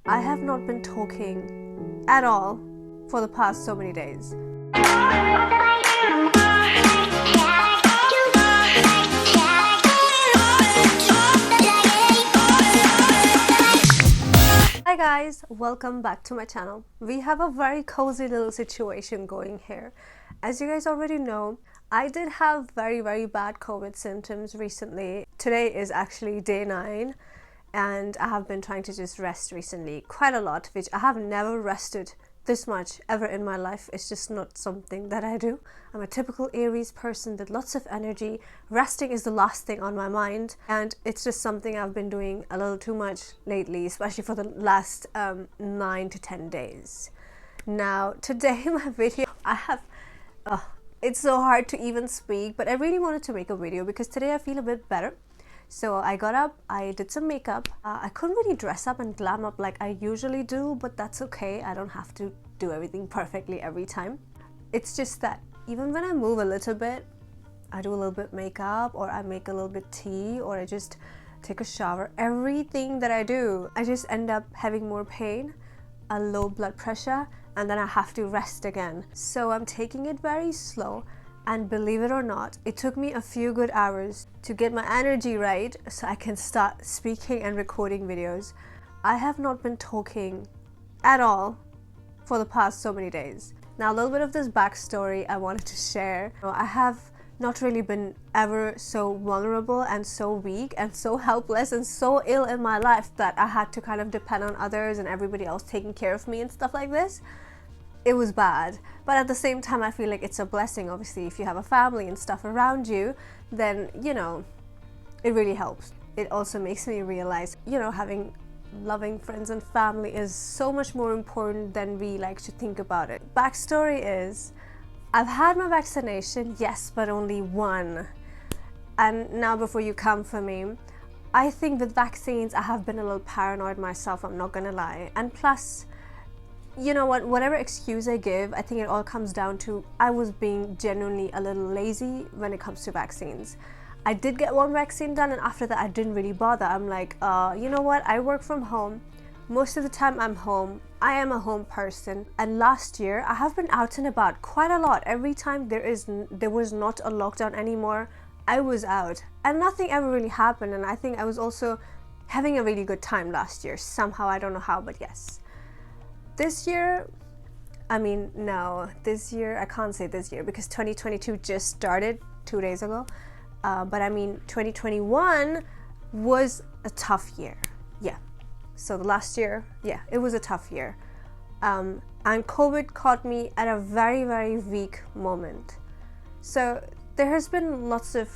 I have not been talking at all for the past so many days. Hi guys, welcome back to my channel. We have a very cozy little situation going here. As you guys already know, I did have very bad COVID symptoms recently. Today is actually day 9 and I have been trying to just rest recently quite a lot, which I have never rested this much ever in my life. It's just not something that I do. I'm a typical Aries person with lots of energy. Resting is the last thing on my mind, and it's just something I've been doing a little too much lately, especially for the last 9 to 10 days. Now today my video, it's so hard to even speak, but I really wanted to make a video because today I feel a bit better. So I got up, I did some makeup. I couldn't really dress up and glam up like I usually do, but that's okay. I don't have to do everything perfectly every time. It's just that even when I move a little bit, I do a little bit makeup, or I make a little bit tea, or I just take a shower. Everything that I do, I just end up having more pain, a low blood pressure, and then I have to rest again. So I'm taking it very slow. And believe it or not, it took me a few good hours to get my energy right so I can start speaking and recording videos. I have not been talking at all for the past so many days. Now, a little bit of this backstory I wanted to share. I have not really been ever so vulnerable and so weak and so helpless and so ill in my life that I had to kind of depend on others and everybody else taking care of me and stuff like this. It was bad, but at the same time I feel like it's a blessing. Obviously, if you have a family and stuff around you, then it really helps. It also makes me realize having loving friends and family is so much more important than we like to think about it. Backstory is, I've had my vaccination, yes, but only one. And now before you come for me, I think with vaccines I have been a little paranoid myself, I'm not gonna lie. And plus, you know what, whatever excuse I give, I think it all comes down to I was being genuinely a little lazy when it comes to vaccines. I did get one vaccine done, and after that I didn't really bother. I'm like, you know what, I work from home. Most of the time I'm home. I am a home person. And last year I have been out and about quite a lot. Every time there was not a lockdown anymore, I was out. And nothing ever really happened. And I think I was also having a really good time last year. Somehow, I don't know how, but yes. This year, I can't say this year because 2022 just started 2 days ago. But I mean, 2021 was a tough year. Yeah. So the last year, yeah, it was a tough year. And COVID caught me at a very weak moment. So there has been lots of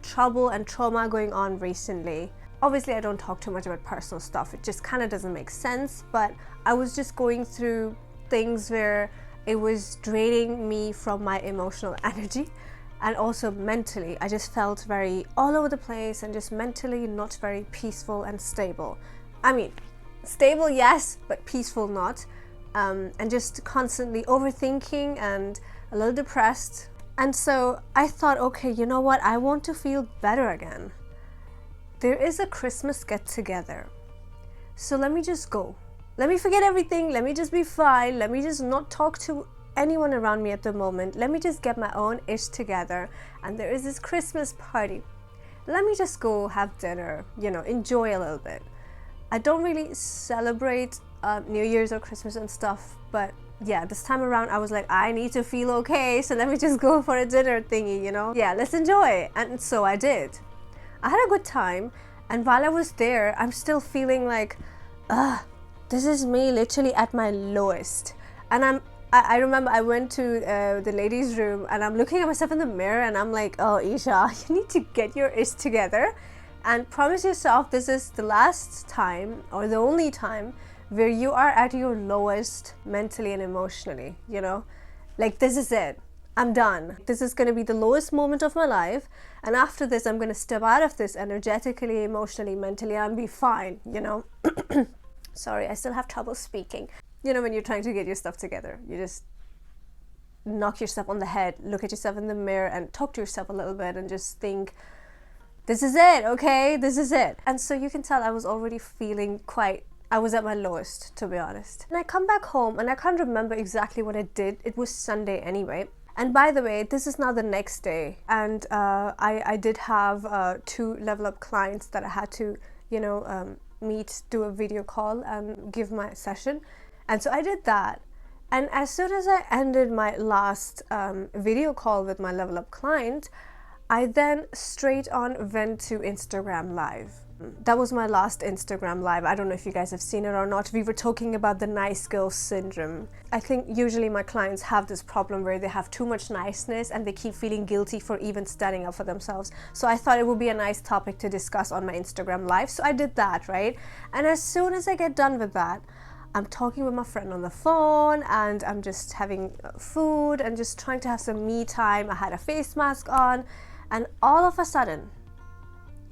trouble and trauma going on recently. Obviously, I don't talk too much about personal stuff. It just kind of doesn't make sense. But I was just going through things where it was draining me from my emotional energy. And also mentally, I just felt very all over the place and just mentally not very peaceful and stable. I mean, stable, yes, but peaceful not. And just constantly overthinking and a little depressed. And so I thought, okay, you know what? I want to feel better again. There is a Christmas get-together. So let me just go. Let me forget everything. Let me just be fine. Let me just not talk to anyone around me at the moment. Let me just get my own ish together. And there is this Christmas party. Let me just go have dinner, enjoy a little bit. I don't really celebrate New Year's or Christmas and stuff, but yeah, this time around I was like, I need to feel okay, so let me just go for a dinner thingy, Yeah, let's enjoy. And so I did. I had a good time, and while I was there, I'm still feeling like, this is me literally at my lowest. And I remember I went to the ladies' room, and I'm looking at myself in the mirror, and I'm like, oh, Esha, you need to get your ish together, and promise yourself this is the last time, or the only time, where you are at your lowest mentally and emotionally, Like, this is it. I'm done. This is going to be the lowest moment of my life, and after this I'm going to step out of this energetically, emotionally, mentally, and be fine, Sorry, I still have trouble speaking. When you're trying to get your stuff together, you just knock yourself on the head, look at yourself in the mirror and talk to yourself a little bit and just think, this is it, okay? This is it. And so you can tell I was already feeling quite I was at my lowest, to be honest. And I come back home and I can't remember exactly what I did. It was Sunday anyway. And by the way, this is now the next day, and I did have 2 level up clients that I had to, meet, do a video call and give my session. And so I did that. And as soon as I ended my last video call with my level up client, I then straight on went to Instagram Live. That was my last Instagram Live. I don't know if you guys have seen it or not. We were talking about the nice girl syndrome. I think usually my clients have this problem where they have too much niceness and they keep feeling guilty for even standing up for themselves. So I thought it would be a nice topic to discuss on my Instagram Live. So I did that, right? And as soon as I get done with that, I'm talking with my friend on the phone and I'm just having food and just trying to have some me time. I had a face mask on, and all of a sudden,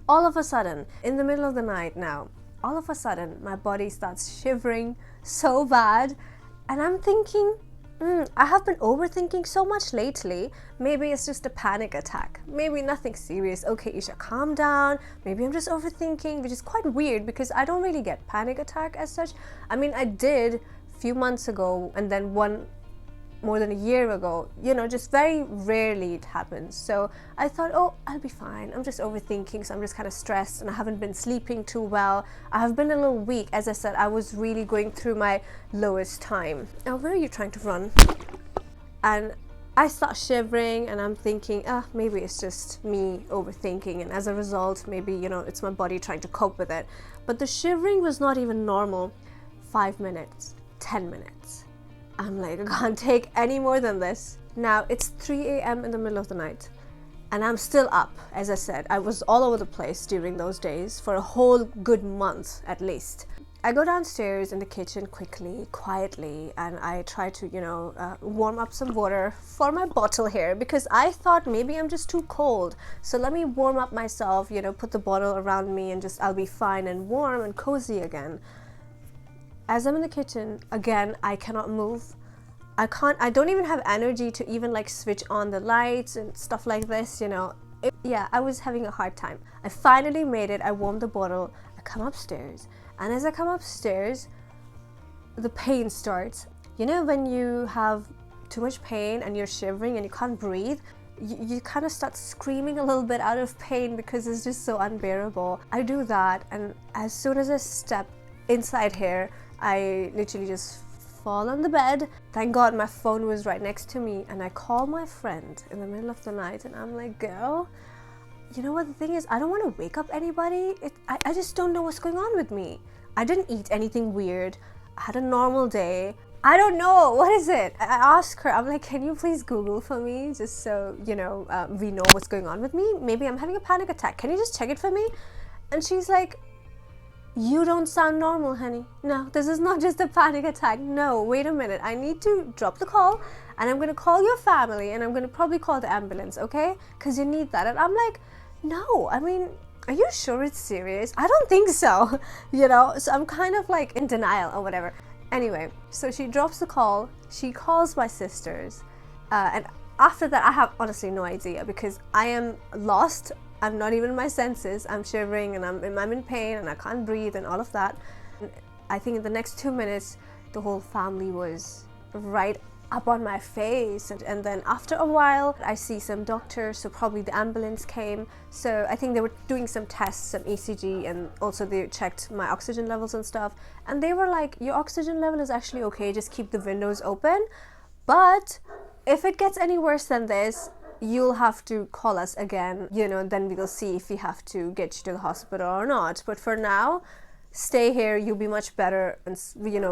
in the middle of the night now, all of a sudden, my body starts shivering so bad. And I'm thinking, I have been overthinking so much lately. Maybe it's just a panic attack. Maybe nothing serious. Okay, Esha, calm down. Maybe I'm just overthinking, which is quite weird because I don't really get panic attack as such. I mean, I did a few months ago, and then one more than a year ago, just very rarely it happens. So I thought, oh, I'll be fine. I'm just overthinking, so I'm just kind of stressed and I haven't been sleeping too well. I have been a little weak. As I said, I was really going through my lowest time. Now, where are you trying to run? And I start shivering and I'm thinking, maybe it's just me overthinking, and as a result, maybe, it's my body trying to cope with it. But the shivering was not even normal. 5 minutes, 10 minutes. I'm like, I can't take any more than this. Now it's 3 a.m. in the middle of the night and I'm still up. As I said, I was all over the place during those days for a whole good month at least. I go downstairs in the kitchen quietly, and I try to, warm up some water for my bottle here because I thought maybe I'm just too cold. So let me warm up myself, put the bottle around me and I'll be fine and warm and cozy again. As I'm in the kitchen, again, I cannot move. I don't even have energy to even switch on the lights and stuff like this, I was having a hard time. I finally made it. I warmed the bottle. I come upstairs. And as I come upstairs, the pain starts. When you have too much pain and you're shivering and you can't breathe, you kind of start screaming a little bit out of pain because it's just so unbearable. I do that, and as soon as I step inside here, I literally just fall on the bed. Thank God my phone was right next to me, and I call my friend in the middle of the night and I'm like, girl, you know what the thing is? I don't want to wake up anybody. I just don't know what's going on with me. I didn't eat anything weird. I had a normal day. I don't know. What is it? I asked her, I'm like, can you please Google for me just so, we know what's going on with me? Maybe I'm having a panic attack. Can you just check it for me? And she's like, you don't sound normal, honey. No, this is not just a panic attack. No, wait a minute. I need to drop the call and I'm going to call your family and I'm going to probably call the ambulance, okay? Because you need that. And I'm like, no, I mean, are you sure it's serious? I don't think so, So I'm kind of in denial or whatever. Anyway, so she drops the call. She calls my sisters. And after that, I have honestly no idea because I am lost. I'm not even in my senses. I'm shivering and I'm in pain and I can't breathe and all of that. And I think in the next 2 minutes, the whole family was right up on my face. And then after a while, I see some doctors, so probably the ambulance came. So I think they were doing some tests, some ECG, and also they checked my oxygen levels and stuff. And they were like, your oxygen level is actually okay, just keep the windows open. But if it gets any worse than this, you'll have to call us again, then we'll see if we have to get you to the hospital or not. But for now, stay here, you'll be much better, and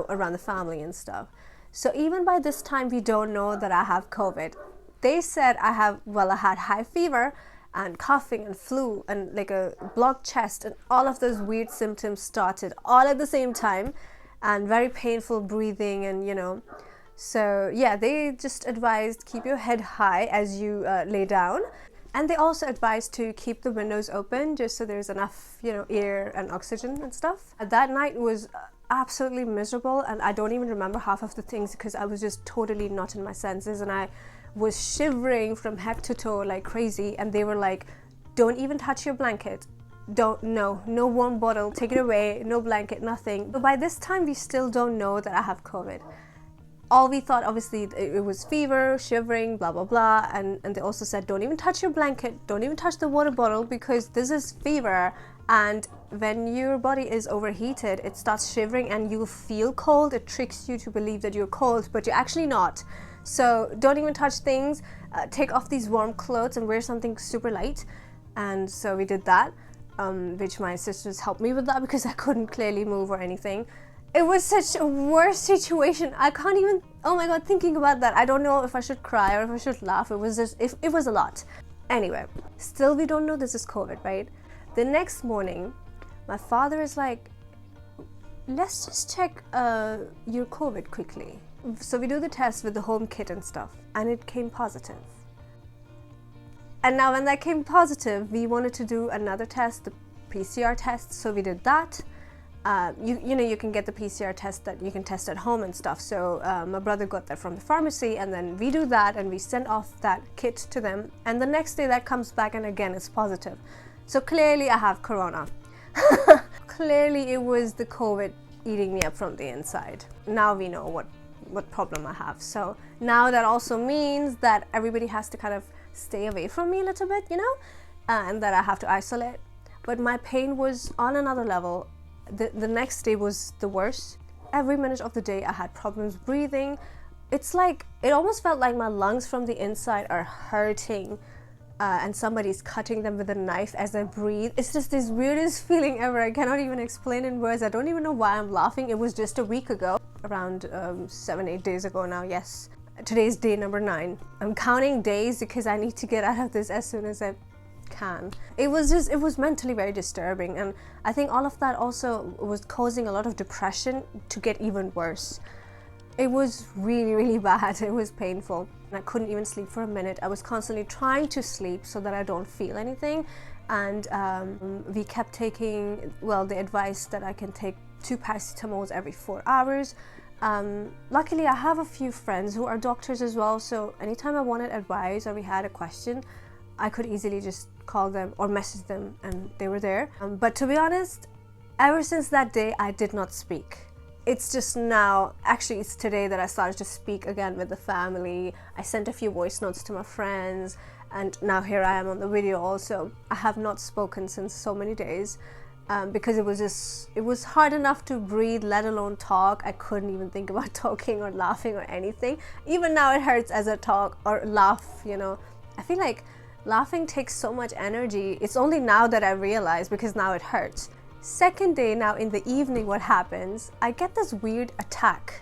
around the family and stuff. So even by this time, we don't know that I have COVID. They said I had high fever and coughing and flu and a blocked chest, and all of those weird symptoms started all at the same time, and very painful breathing and So yeah, they just advised keep your head high as you lay down. And they also advised to keep the windows open just so there's enough, air and oxygen and stuff. That night was absolutely miserable, and I don't even remember half of the things because I was just totally not in my senses, and I was shivering from head to toe like crazy. And they were like, don't even touch your blanket. no warm bottle, take it away, no blanket, nothing. But by this time we still don't know that I have COVID. All we thought, obviously, it was fever, shivering, blah blah blah, and they also said don't even touch your blanket, don't even touch the water bottle, because this is fever, and when your body is overheated it starts shivering and you feel cold. It tricks you to believe that you're cold, but you're actually not. So don't even touch things, take off these warm clothes and wear something super light. And so we did that, which my sisters helped me with that because I couldn't clearly move or anything. It was such a worse situation. I can't even, oh my god, thinking about that, I don't know if I should cry or if I should laugh. It was just, it was a lot. Anyway, still we don't know this is COVID, right? The next morning, my father is like, let's just check your COVID quickly. So we do the test with the home kit and stuff, and it came positive. And now when that came positive, we wanted to do another test, the PCR test, so we did that. You know, you can get the PCR test that you can test at home and stuff. So my brother got that from the pharmacy, and then we do that and we send off that kit to them. And the next day that comes back and again it's positive. So clearly I have corona. Clearly it was the COVID eating me up from the inside. Now we know what problem I have. So now that also means that everybody has to kind of stay away from me a little bit, you know, and that I have to isolate. But my pain was on another level. The next day was the worst. Every minute of the day I had problems breathing. It's like, it almost felt like my lungs from the inside are hurting, and somebody's cutting them with a knife as I breathe. It's just this weirdest feeling ever. I cannot even explain in words. I don't even know why I'm laughing. It was just a week ago, around 7-8 days ago now. Yes, today's day number 9. I'm counting days because I need to get out of this as soon as I can. It was mentally very disturbing, and I think all of that also was causing a lot of depression to get even worse. It was really, really bad. It was painful. I couldn't even sleep for a minute. I was constantly trying to sleep so that I don't feel anything, and we kept taking, well, the advice that I can take 2 paracetamols every 4 hours. Luckily I have a few friends who are doctors as well, so anytime I wanted advice or we had a question, I could easily just call them or message them and they were there. But to be honest, ever since that day I did not speak. It's just now, actually it's today that I started to speak again with the family. I sent a few voice notes to my friends, and now here I am on the video also. I have not spoken since so many days, because it was hard enough to breathe, let alone talk. I couldn't even think about talking or laughing or anything. Even now it hurts as I talk or laugh, you know. I feel like laughing takes so much energy. It's only now that I realize, because now it hurts. Second day, now in the evening, what happens, I get this weird attack.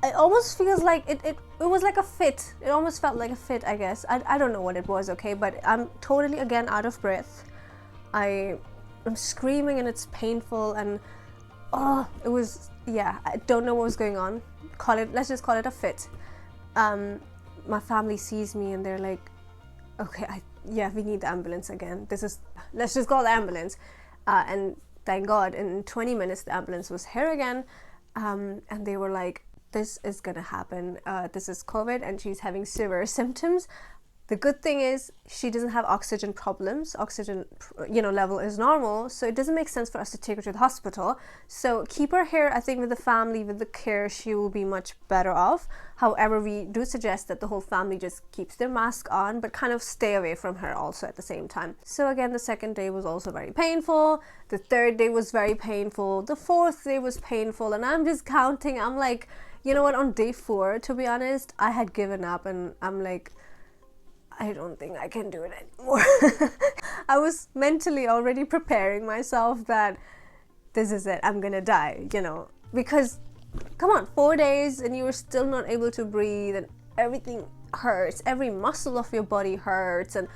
It almost feels like it was like a fit. It almost felt like a fit, I guess. I don't know what it was, okay, but I'm totally again out of breath. I'm screaming and it's painful, and oh, it was, yeah, I don't know what was going on. Let's just call it a fit. My family sees me and they're like, okay, yeah, we need the ambulance again. Let's just call the ambulance. And thank God, in 20 minutes the ambulance was here again, and they were like, this is gonna happen, this is COVID and she's having severe symptoms. The good thing is she doesn't have oxygen problems. Oxygen, you know, level is normal, so it doesn't make sense for us to take her to the hospital. So keep her here. I think with the family, with the care, she will be much better off. However, we do suggest that the whole family just keeps their mask on, but kind of stay away from her also at the same time. So again, the second day was also very painful. The third day was very painful. The fourth day was painful, and I'm just counting. I'm like, you know what, on day 4, to be honest, I had given up, and I'm like, I don't think I can do it anymore. I was mentally already preparing myself that this is it, I'm gonna die, you know, because come on, 4 days and you were still not able to breathe and everything hurts, every muscle of your body hurts, and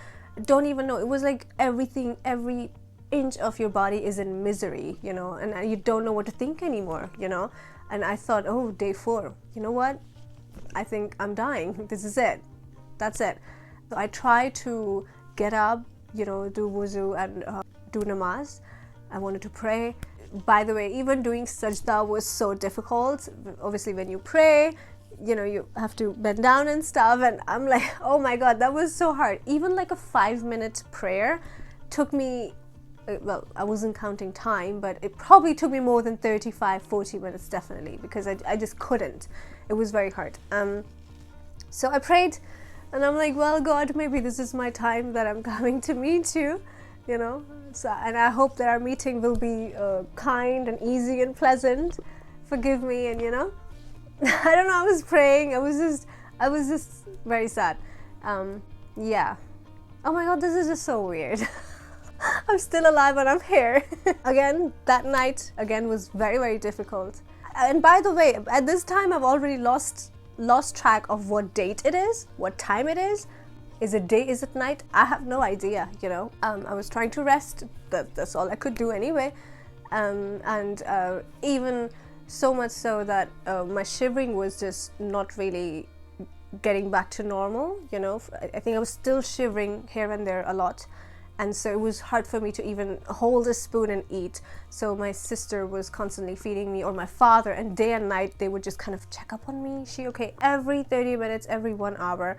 don't even know, it was like everything, every inch of your body is in misery, you know, and you don't know what to think anymore, you know. And I thought, oh, day 4, you know what, I think I'm dying, this is it, that's it. So I try to get up, you know, do wuzu and do namaz. I wanted to pray. By the way, even doing sajda was so difficult. Obviously, when you pray, you know, you have to bend down and stuff. And I'm like, oh my God, that was so hard. Even like a 5-minute prayer took me well, I wasn't counting time, but it probably took me more than 35-40 minutes, definitely, because I just couldn't. It was very hard. So I prayed, and I'm like, well, God, maybe this is my time that I'm coming to meet you, you know. So, and I hope that our meeting will be kind and easy and pleasant. Forgive me, and you know, I don't know. I was praying. I was just very sad. Yeah. Oh my God, this is just so weird. I'm still alive and I'm here. Again, that night again was very, very difficult. And by the way, at this time I've already lost track of what date it is, what time it is. Is it day? Is it night? I have no idea, you know. I was trying to rest. That's all I could do anyway. And even so much so that my shivering was just not really getting back to normal, you know. I think I was still shivering here and there a lot. And so it was hard for me to even hold a spoon and eat. So my sister was constantly feeding me, or my father, and day and night they would just kind of check up on me. Is she okay? Every 30 minutes, every 1 hour,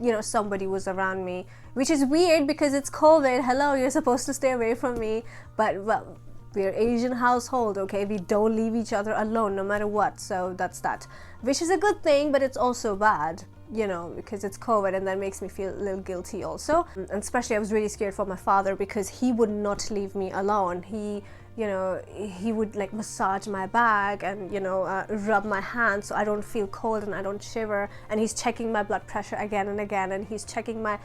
you know, somebody was around me, which is weird because it's COVID. Hello, you're supposed to stay away from me. But well, we're Asian household, okay? We don't leave each other alone no matter what. So that's that, which is a good thing, but it's also bad, you know, because it's COVID, and that makes me feel a little guilty also. And especially I was really scared for my father because he would not leave me alone. He, you know, he would like massage my back and, you know, rub my hand so I don't feel cold and I don't shiver. And he's checking my blood pressure again and again, and he's checking my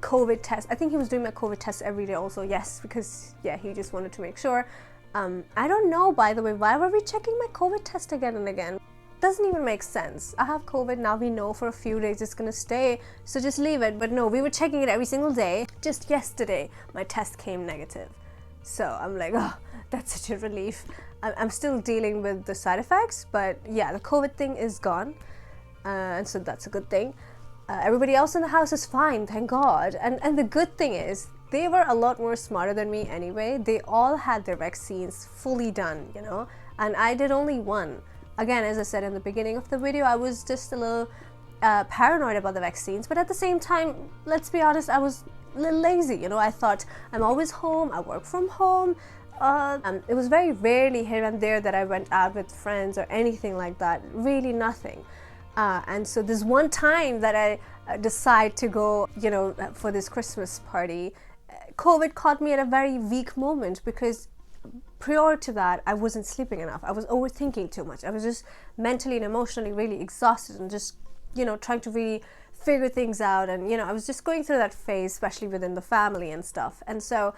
COVID test. I think he was doing my COVID test every day also, yes, because yeah, he just wanted to make sure. I don't know, by the way, why were we checking my COVID test again and again? Doesn't even make sense. I have COVID now, we know for a few days it's gonna stay, so just leave it. But no, we were checking it every single day. Just yesterday my test came negative, so I'm like, oh, that's such a relief. I'm still dealing with the side effects, but yeah, the COVID thing is gone, and so that's a good thing. Everybody else in the house is fine, thank God. And the good thing is they were a lot more smarter than me anyway. They all had their vaccines fully done, you know, and I did only one. Again, as I said in the beginning of the video, I was just a little paranoid about the vaccines, but at the same time, let's be honest, I was a little lazy, you know. I thought, I'm always home, I work from home. It was very rarely here and there that I went out with friends or anything like that, really nothing. And so this one time that I decide to go, you know, for this Christmas party, COVID caught me at a very weak moment, because prior to that, I wasn't sleeping enough. I was overthinking too much. I was just mentally and emotionally really exhausted and just, you know, trying to really figure things out. And, you know, I was just going through that phase, especially within the family and stuff. And so,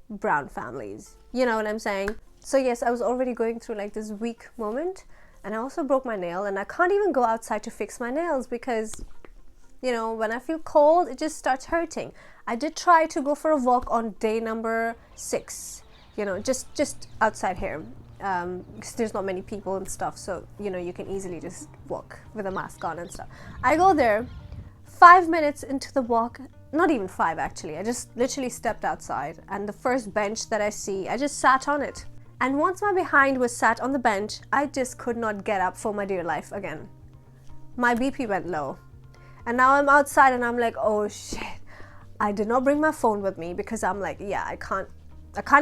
brown families, you know what I'm saying? So yes, I was already going through like this weak moment, and I also broke my nail, and I can't even go outside to fix my nails because, you know, when I feel cold, it just starts hurting. I did try to go for a walk on day number 6, you know, just outside here, because there's not many people and stuff, so, you know, you can easily just walk with a mask on and stuff. I go there, 5 minutes into the walk, not even 5 actually, I just literally stepped outside, and the first bench that I see, I just sat on it. And once my behind was sat on the bench, I just could not get up for my dear life again. My BP went low. And now I'm outside and I'm like, oh shit. I did not bring my phone with me because I'm like, yeah, I can't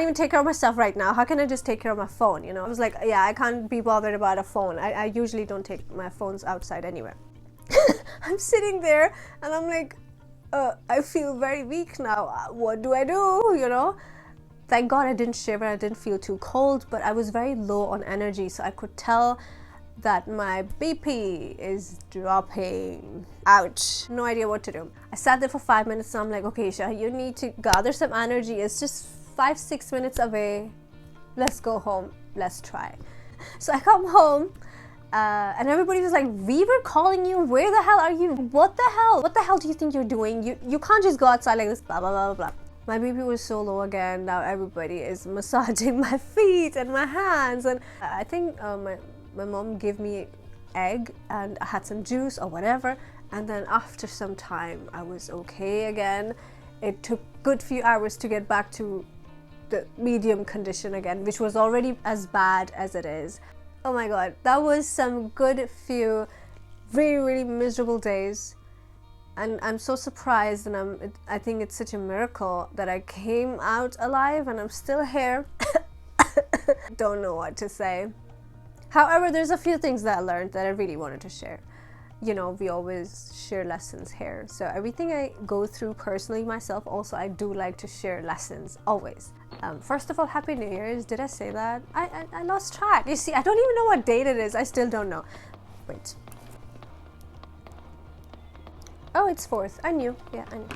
even take care of myself right now. How can I just take care of my phone, you know? I was like, yeah, I can't be bothered about a phone. I usually don't take my phones outside anywhere. I'm sitting there and I'm like, I feel very weak now. What do I do, you know? Thank God I didn't shiver, I didn't feel too cold, but I was very low on energy, so I could tell that my BP is dropping. Ouch. No idea what to do. I sat there for 5 minutes and I'm like, okay, Esha, you need to gather some energy. It's just 5-6 minutes away. Let's go home. Let's try. So I come home and everybody was like, we were calling you. Where the hell are you? What the hell? What the hell do you think you're doing? You can't just go outside like this, blah, blah, blah, blah. My BP was so low again. Now everybody is massaging my feet and my hands. And I think my mom gave me egg and I had some juice or whatever, and then after some time I was okay again. It took good few hours to get back to the medium condition again, which was already as bad as it is. Oh my God, that was some good few really, really miserable days. And I'm so surprised, and I think it's such a miracle that I came out alive and I'm still here. Don't know what to say. However, there's a few things that I learned that I really wanted to share. You know, we always share lessons here. So everything I go through personally myself, also I do like to share lessons, always. First of all, Happy New Year's. Did I say that? I lost track. You see, I don't even know what date it is. I still don't know. Wait. Oh, it's 4th. I knew. Yeah, I knew.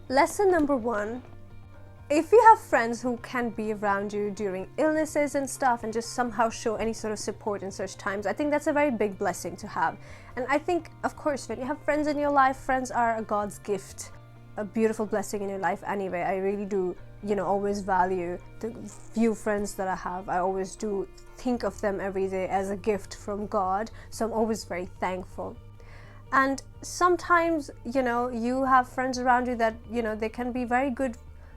Lesson number 1. If you have friends who can be around you during illnesses and stuff and just somehow show any sort of support in such times, I think that's a very big blessing to have. And I think, of course, when you have friends in your life, friends are a God's gift, a beautiful blessing in your life anyway. I really do, you know, always value the few friends that I have. I always do think of them every day as a gift from God. So I'm always very thankful. And sometimes, you know, you have friends around you that, you know, they can be very good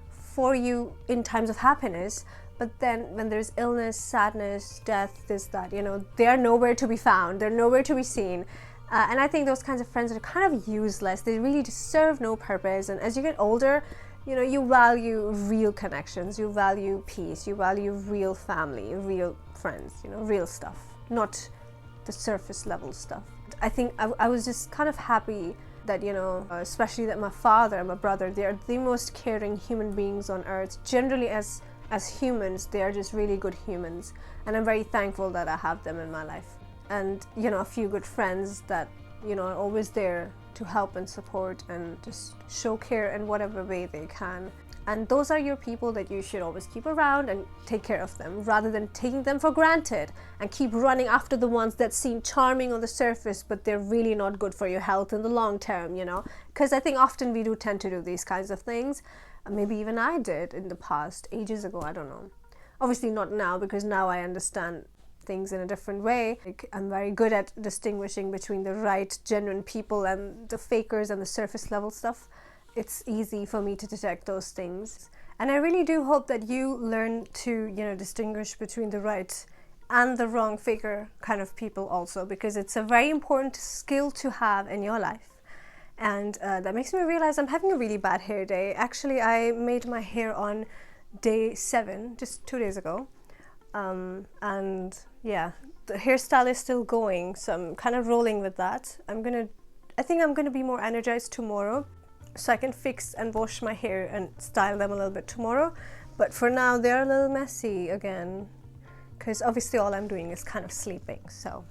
for you in times of happiness, but then when there's illness, sadness, death, this, that, you know, they are nowhere to be found, they're nowhere to be seen. And I think those kinds of friends are kind of useless. They really just serve no purpose. And as you get older, you know, you value real connections, you value peace, you value real family, real friends, you know, real stuff, not the surface level stuff. I think I was just kind of happy that, you know, especially that my father and my brother, they are the most caring human beings on earth. Generally, as humans, they are just really good humans, and I'm very thankful that I have them in my life. And, you know, a few good friends that, you know, are always there to help and support and just show care in whatever way they can. And those are your people that you should always keep around and take care of them, rather than taking them for granted and keep running after the ones that seem charming on the surface, but they're really not good for your health in the long term, you know. Because I think often we do tend to do these kinds of things. Maybe even I did in the past, ages ago, I don't know. Obviously not now, because now I understand things in a different way. Like, I'm very good at distinguishing between the right, genuine people and the fakers and the surface level stuff. It's easy for me to detect those things. And I really do hope that you learn to, you know, distinguish between the right and the wrong faker kind of people also, because it's a very important skill to have in your life. And that makes me realize I'm having a really bad hair day. Actually, I made my hair on day 7, just 2 days ago. And yeah, the hairstyle is still going, so I'm kind of rolling with that. I think I'm gonna be more energized tomorrow, so I can fix and wash my hair and style them a little bit tomorrow. But for now, they're a little messy again, because obviously all I'm doing is kind of sleeping, so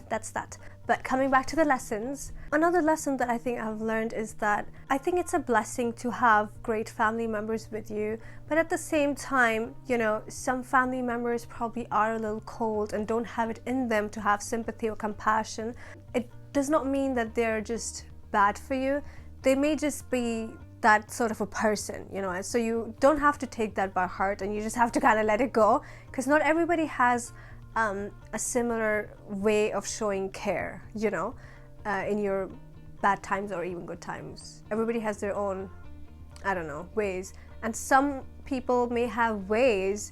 that's that. But coming back to the lessons, another lesson that I think I've learned is that I think it's a blessing to have great family members with you, but at the same time, you know, some family members probably are a little cold and don't have it in them to have sympathy or compassion. It does not mean that they're just bad for you. They may just be that sort of a person, you know, and so you don't have to take that by heart, and you just have to kind of let it go, because not everybody has a similar way of showing care, you know, in your bad times or even good times. Everybody has their own, I don't know, ways, and some people may have ways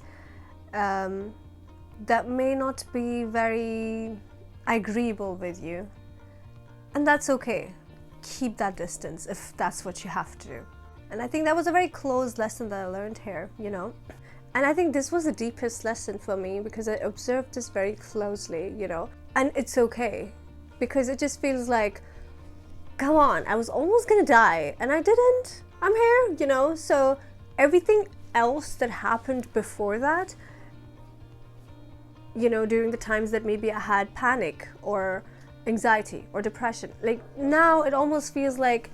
that may not be very agreeable with you, and that's okay. Keep that distance if that's what you have to do. And I think that was a very close lesson that I learned here, you know. And I think this was the deepest lesson for me, because I observed this very closely, you know. And it's okay, because it just feels like, come on, I was almost gonna die and I didn't. I'm here, you know. So everything else that happened before that, you know, during the times that maybe I had panic or anxiety or depression, like now it almost feels like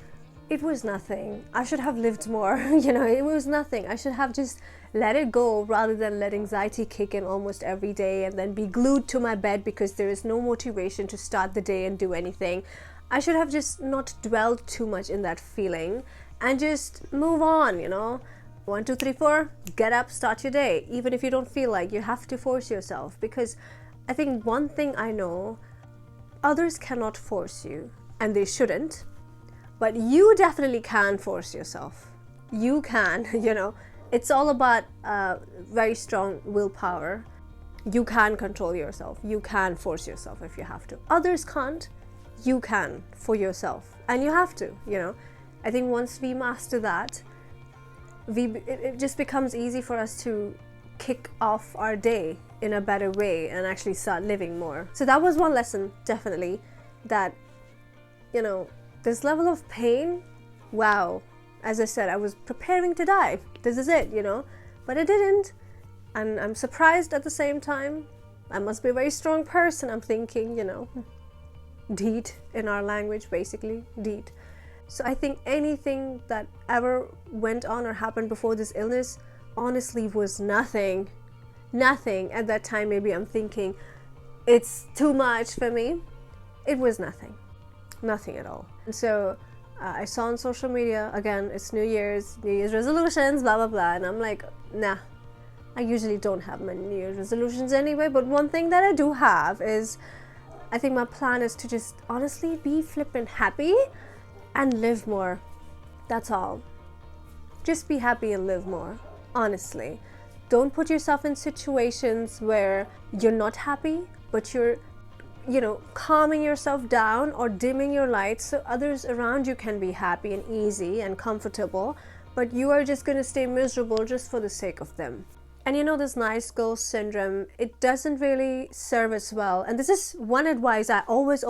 it was nothing. I should have lived more, you know, it was nothing. I should have just let it go, rather than let anxiety kick in almost every day and then be glued to my bed because there is no motivation to start the day and do anything. I should have just not dwelled too much in that feeling and just move on, you know. 1, 2, 3, 4, get up, start your day. Even if you don't feel like, you have to force yourself, because I think one thing I know, others cannot force you, and they shouldn't, but you definitely can force yourself. You can, you know, it's all about very strong willpower. You can control yourself. You can force yourself if you have to. Others can't. you can for yourself, and you have to, you know. I think once we master that, it just becomes easy for us to kick off our day in a better way and actually start living more. So that was one lesson, definitely, that, you know, this level of pain, wow, as I said, I was preparing to die. This is it, you know, but I didn't. And I'm surprised at the same time. I must be a very strong person, I'm thinking, you know. Deed in our language, basically, deed. So I think anything that ever went on or happened before this illness honestly was nothing. Nothing. At that time, maybe I'm thinking it's too much for me. It was nothing. Nothing at all. And so I saw on social media, again, it's New Year's resolutions, blah, blah, blah. And I'm like, nah, I usually don't have many New Year's resolutions anyway. But one thing that I do have is, I think my plan is to just honestly be flippin' happy and live more. That's all. Just be happy and live more, honestly. Don't put yourself in situations where you're not happy, but you're, you know, calming yourself down or dimming your lights so others around you can be happy and easy and comfortable, but you are just going to stay miserable just for the sake of them. And you know, this nice girl syndrome, it doesn't really serve us well. And this is one advice I always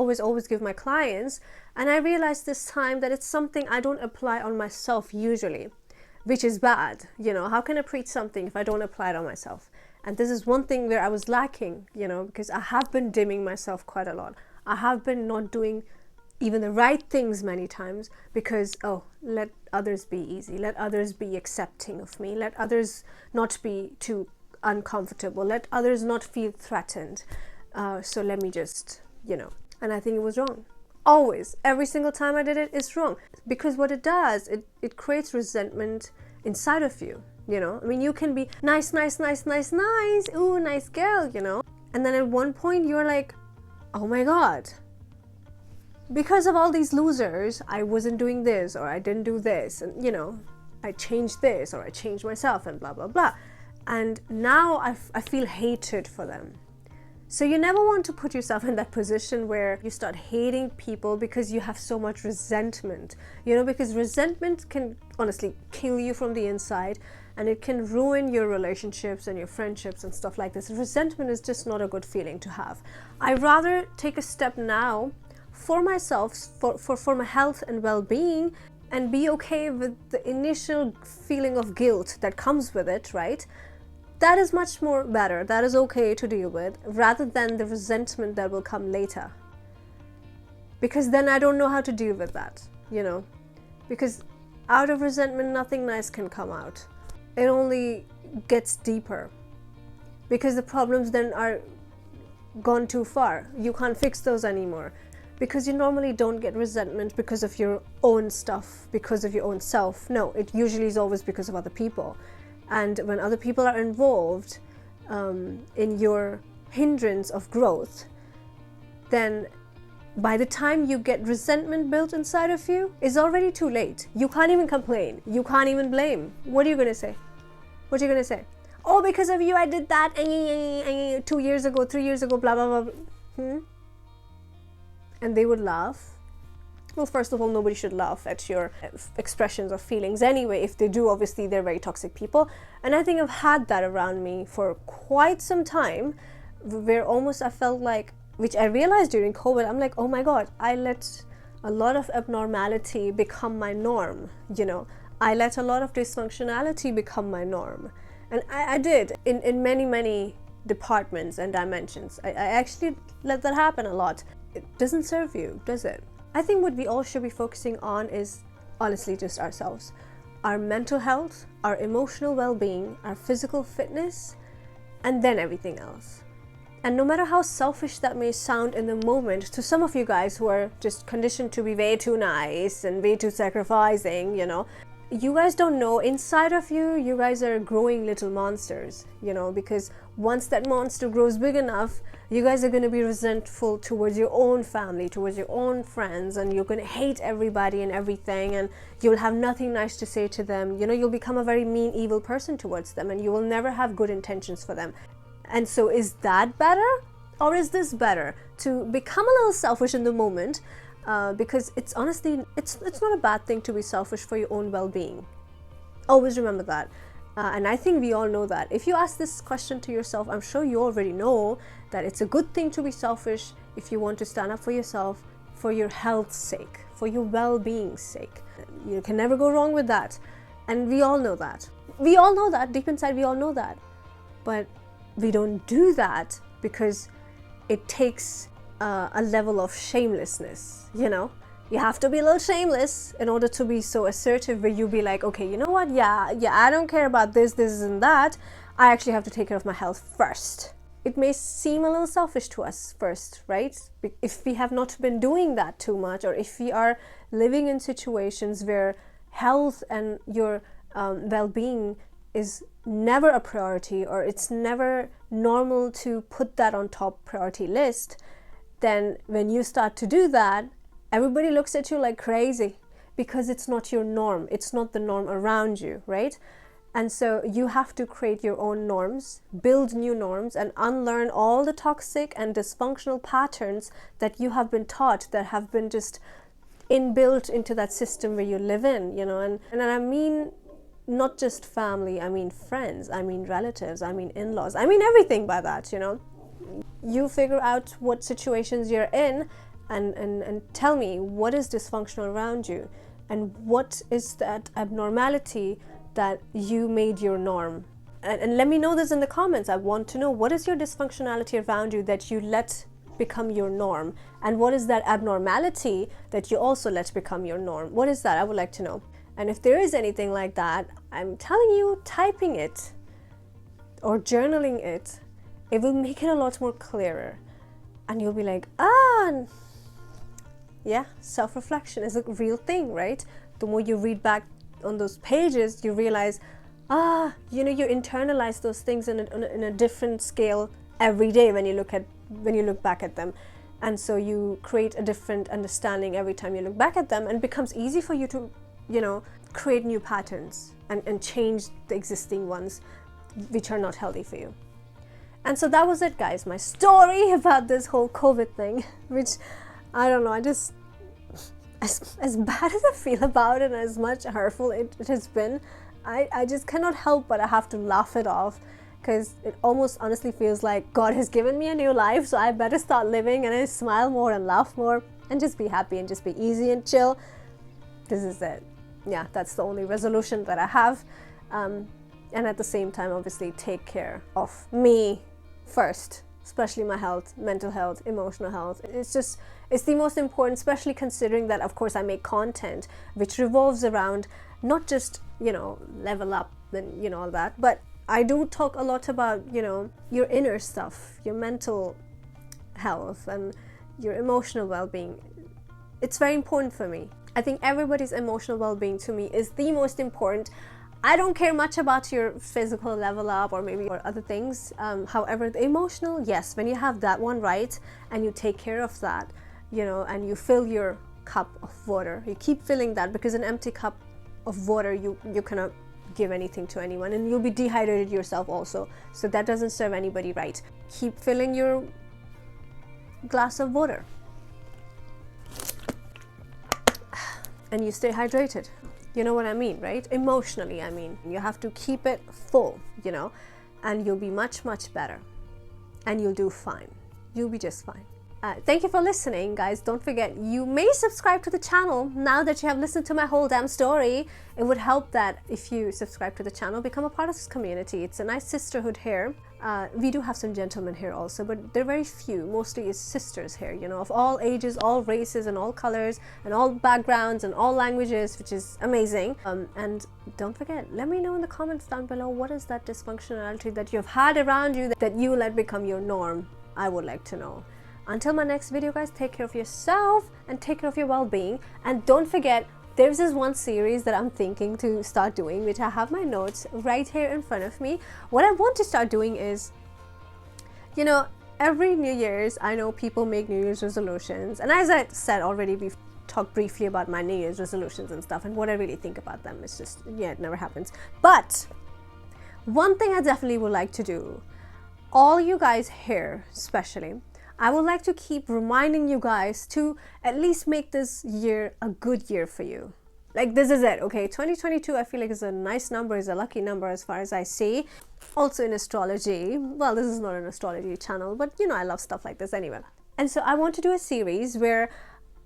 give my clients. And I realized this time that it's something I don't apply on myself usually, which is bad. You know, how can I preach something if I don't apply it on myself? And this is one thing where I was lacking, you know, because I have been dimming myself quite a lot. I have been not doing even the right things many times because, oh, let others be easy, let others be accepting of me, let others not be too uncomfortable, let others not feel threatened. So let me just, you know, and I think it was wrong. Always, every single time I did it, it's wrong. Because what it does, it creates resentment inside of you, you know. I mean, you can be nice, ooh, nice girl, you know. And then at one point you're like, oh my God, because of all these losers, I wasn't doing this, or I didn't do this, and you know, I changed this, or I changed myself, and blah, blah, blah. And now I feel hatred for them. So you never want to put yourself in that position where you start hating people because you have so much resentment, you know, because resentment can honestly kill you from the inside, and it can ruin your relationships and your friendships and stuff like this. Resentment is just not a good feeling to have. I'd rather take a step now for myself, for my health and well-being, and be okay with the initial feeling of guilt that comes with it, right? That is much more better. That is okay to deal with, rather than the resentment that will come later. Because then I don't know how to deal with that, you know. Because out of resentment, nothing nice can come out. It only gets deeper. Because the problems then are gone too far. You can't fix those anymore. Because you normally don't get resentment because of your own stuff, because of your own self. No, it usually is always because of other people. And when other people are involved in your hindrance of growth, then by the time you get resentment built inside of you, it's already too late. You can't even complain. You can't even blame. What are you going to say? What are you going to say? Oh, because of you, I did that 2 years ago, 3 years ago, blah, blah, blah. And they would laugh. Well, first of all, nobody should laugh at your expressions of feelings anyway. If they do, obviously they're very toxic people. And I think I've had that around me for quite some time, where almost I felt like, which I realized during COVID, I'm like, oh my God, I let a lot of abnormality become my norm, you know. I let a lot of dysfunctionality become my norm. And I did in many departments and dimensions. I actually let that happen a lot. It doesn't serve you, does it? I think what we all should be focusing on is honestly just ourselves. Our mental health, our emotional well-being, our physical fitness, and then everything else. And no matter how selfish that may sound in the moment to some of you guys who are just conditioned to be way too nice and way too sacrificing, you know, you guys don't know, inside of you, you guys are growing little monsters, you know, because once that monster grows big enough, you guys are going to be resentful towards your own family, towards your own friends, and you're going to hate everybody and everything, and you'll have nothing nice to say to them. You know, you'll become a very mean, evil person towards them, and you will never have good intentions for them. And so is that better? Or is this better, to become a little selfish in the moment, because it's honestly, it's not a bad thing to be selfish for your own well-being. Always remember that. And I think we all know that. If you ask this question to yourself, I'm sure you already know that it's a good thing to be selfish if you want to stand up for yourself, for your health's sake, for your well-being's sake. You can never go wrong with that. And we all know that. We all know that. Deep inside, we all know that. But we don't do that because it takes a level of shamelessness, you know? You have to be a little shameless in order to be so assertive, where you be like, okay, you know what? Yeah, I don't care about this and that. I actually have to take care of my health first. It may seem a little selfish to us first, right? If we have not been doing that too much, or if we are living in situations where health and your well-being is never a priority, or it's never normal to put that on top priority list, then when you start to do that, everybody looks at you like crazy, because it's not your norm. It's not the norm around you, right? And so you have to create your own norms, build new norms, and unlearn all the toxic and dysfunctional patterns that you have been taught, that have been just inbuilt into that system where you live in, you know. And I mean not just family, I mean friends, I mean relatives, I mean in-laws, I mean everything by that, you know. You figure out what situations you're in, and tell me what is dysfunctional around you, and what is that abnormality that you made your norm. And let me know this in the comments. I want to know, what is your dysfunctionality around you that you let become your norm, and what is that abnormality that you also let become your norm? What is that? I would like to know. And if there is anything like that, I'm telling you, typing it or journaling it, it will make it a lot more clearer, and you'll be like, yeah, self-reflection is a real thing, right? The more you read back on those pages, you realize, you know, you internalize those things in a different scale every day when you look back at them. And so you create a different understanding every time you look back at them, and it becomes easy for you to, you know, create new patterns and change the existing ones which are not healthy for you. And so that was it, guys, my story about this whole COVID thing, which, I don't know, I just, as bad as I feel about it, and as much hurtful it has been, I just cannot help but I have to laugh it off, because it almost honestly feels like God has given me a new life, so I better start living, and I smile more and laugh more and just be happy and just be easy and chill. This is it. Yeah, that's the only resolution that I have. And at the same time, obviously, take care of me first, especially my health, mental health, emotional health. It's the most important, especially considering that, of course, I make content which revolves around not just, you know, level up and, you know, all that, but I do talk a lot about, you know, your inner stuff, your mental health and your emotional well-being. It's very important for me. I think everybody's emotional well-being to me is the most important. I don't care much about your physical level up or maybe or other things. However, the emotional, yes, when you have that one right and you take care of that, you know, and you fill your cup of water, you keep filling that, because an empty cup of water, you cannot give anything to anyone, and you'll be dehydrated yourself also. So that doesn't serve anybody right. Keep filling your glass of water. And you stay hydrated. You know what I mean, right? Emotionally, I mean. You have to keep it full, you know, and you'll be much, much better. And you'll do fine. You'll be just fine. Thank you for listening, guys. Don't forget, you may subscribe to the channel now that you have listened to my whole damn story. It would help that if you subscribe to the channel, become a part of this community. It's a nice sisterhood here. We do have some gentlemen here also, but they're very few. Mostly it's sisters here, you know, of all ages, all races, and all colors, and all backgrounds, and all languages, which is amazing. And don't forget, let me know in the comments down below, what is that dysfunctionality that you've had around you that you let become your norm? I would like to know. Until my next video, guys, take care of yourself and take care of your well-being. And don't forget, there's this one series that I'm thinking to start doing, which I have my notes right here in front of me. What I want to start doing is, you know, every New Year's, I know people make New Year's resolutions. And as I said already, we've talked briefly about my New Year's resolutions and stuff and what I really think about them. It's just, yeah, it never happens. But one thing I definitely would like to do, all you guys here especially, I would like to keep reminding you guys to at least make this year a good year for you. Like, this is it, okay? 2022, I feel like is a nice number, is a lucky number as far as I see. Also in astrology, well, this is not an astrology channel, but you know, I love stuff like this anyway. And so I want to do a series where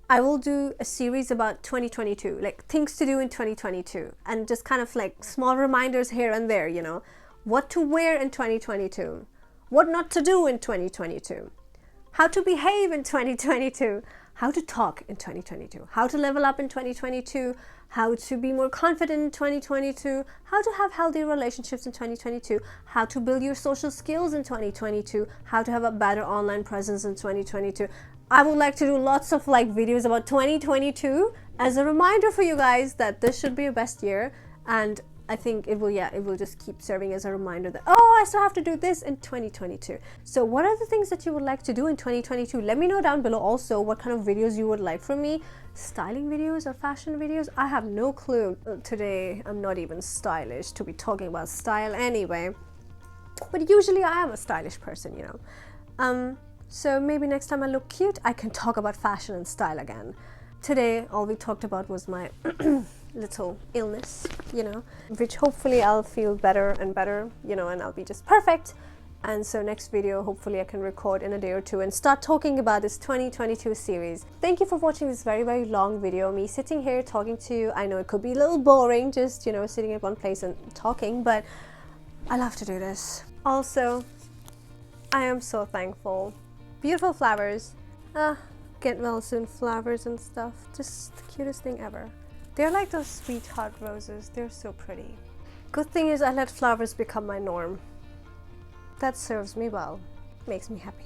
I will do a series about 2022, like things to do in 2022, and just kind of like small reminders here and there, you know, what to wear in 2022, what not to do in 2022, how to behave in 2022, how to talk in 2022, how to level up in 2022, how to be more confident in 2022, how to have healthy relationships in 2022, how to build your social skills in 2022, how to have a better online presence in 2022. I would like to do lots of like videos about 2022 as a reminder for you guys that this should be your best year, and I think it will just keep serving as a reminder that, oh, I still have to do this in 2022. So what are the things that you would like to do in 2022? Let me know down below also what kind of videos you would like from me. Styling videos or fashion videos? I have no clue. Today I'm not even stylish to be talking about style anyway. But usually I am a stylish person, you know. So maybe next time I look cute, I can talk about fashion and style again. Today all we talked about was my little illness, you know, which hopefully I'll feel better and better, you know, and I'll be just perfect. And so next video, hopefully I can record in a day or two and start talking about this 2022 series. Thank you for watching this very, very long video, me sitting here talking to you. I know it could be a little boring, just, you know, sitting at one place and talking, but I love to do this. Also, I am so thankful. Beautiful flowers. Get well soon flowers and stuff. Just the cutest thing ever. They're like those sweetheart roses. They're so pretty. Good thing is I let flowers become my norm. That serves me well. Makes me happy.